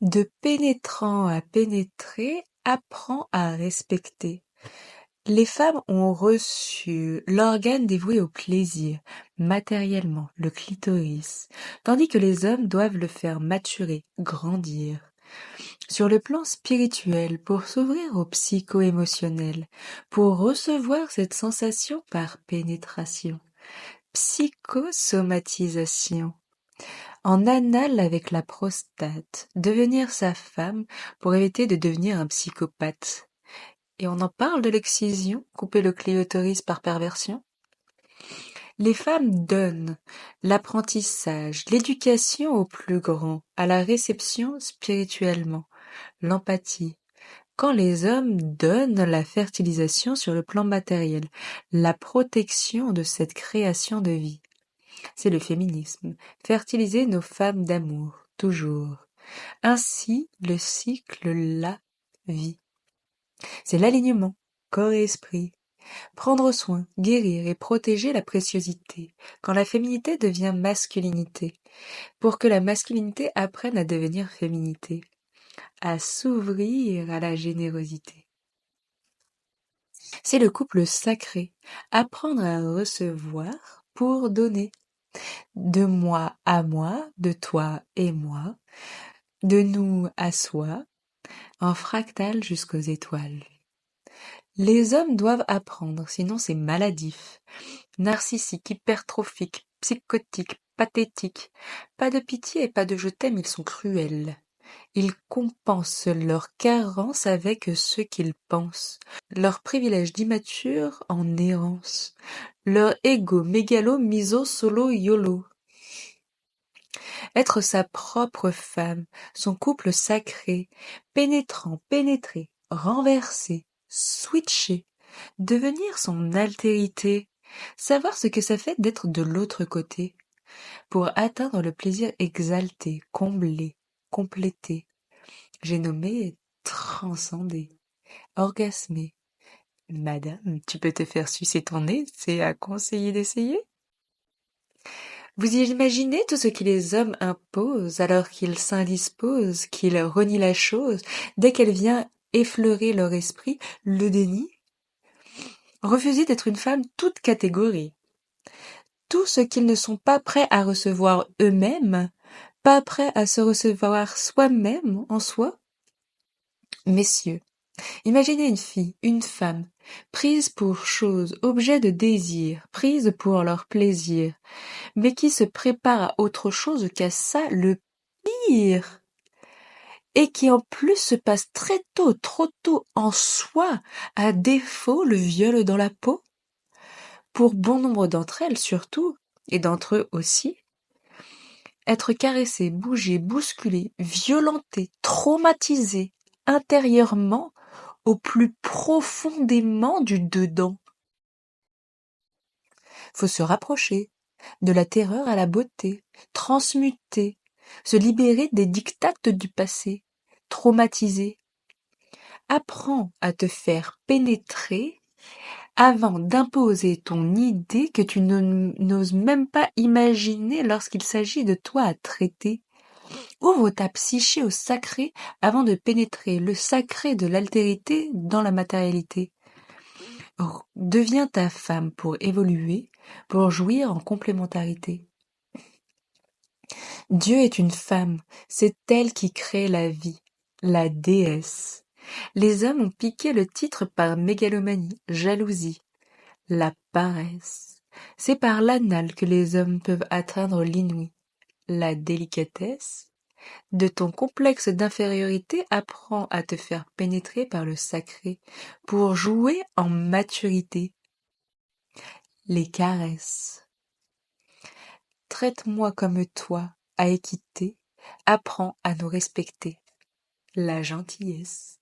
De pénétrant à pénétrer, apprend à respecter. Les femmes ont reçu l'organe dévoué au plaisir, matériellement, le clitoris, tandis que les hommes doivent le faire maturer, grandir. Sur le plan spirituel, pour s'ouvrir au psycho-émotionnel, pour recevoir cette sensation par pénétration. Psychosomatisation. En anal avec la prostate, devenir sa femme pour éviter de devenir un psychopathe. Et on en parle de l'excision, couper le clitoris par perversion. Les femmes donnent l'apprentissage, l'éducation au plus grand, à la réception spirituellement, l'empathie. Quand les hommes donnent la fertilisation sur le plan matériel, la protection de cette création de vie. C'est le féminisme. Fertiliser nos femmes d'amour, toujours. Ainsi, le cycle, la vie. C'est l'alignement, corps et esprit. Prendre soin, guérir et protéger la préciosité, quand la féminité devient masculinité, pour que la masculinité apprenne à devenir féminité, à s'ouvrir à la générosité. C'est le couple sacré, apprendre à recevoir pour donner. De moi à moi, de toi et moi, de nous à soi, en fractal jusqu'aux étoiles. Les hommes doivent apprendre, sinon c'est maladif. Narcissique, hypertrophique, psychotique, pathétique. Pas de pitié et pas de je t'aime, ils sont cruels. Ils compensent leur carence avec ce qu'ils pensent, leur privilège d'immature en errance, leur ego mégalo, miso, solo, yolo. Être sa propre femme, son couple sacré, pénétrant, pénétrer, renverser, switcher, devenir son altérité, savoir ce que ça fait d'être de l'autre côté, pour atteindre le plaisir exalté, comblé, complété. J'ai nommé transcender, orgasmer. Madame, tu peux te faire sucer ton nez, c'est à conseiller d'essayer. Vous imaginez tout ce que les hommes imposent alors qu'ils s'indisposent, qu'ils renient la chose, dès qu'elle vient effleurer leur esprit, le déni? Refuser d'être une femme toute catégorie. Tout ce qu'ils ne sont pas prêts à recevoir eux-mêmes, pas prêts à se recevoir soi-même en soi. Messieurs, imaginez une fille, une femme, prise pour chose, objet de désir, prise pour leur plaisir, mais qui se prépare à autre chose qu'à ça, le pire, et qui en plus se passe très tôt, trop tôt en soi, à défaut le viol dans la peau. Pour bon nombre d'entre elles surtout, et d'entre eux aussi, être caressé, bougé, bousculé, violenté, traumatisé intérieurement au plus profondément du dedans. Faut se rapprocher, de la terreur à la beauté, transmuter, se libérer des dictates du passé, traumatiser. Apprends à te faire pénétrer avant d'imposer ton idée que tu n'oses même pas imaginer lorsqu'il s'agit de toi à traiter. Ouvre ta psyché au sacré avant de pénétrer le sacré de l'altérité dans la matérialité. Deviens ta femme pour évoluer, pour jouir en complémentarité. Dieu est une femme, c'est elle qui crée la vie, la déesse. Les hommes ont piqué le titre par mégalomanie, jalousie, la paresse. C'est par l'anal que les hommes peuvent atteindre l'inouï, la délicatesse. De ton complexe d'infériorité, apprends à te faire pénétrer par le sacré pour jouer en maturité. Les caresses. Traite-moi comme toi, à équité, apprends à nous respecter. La gentillesse.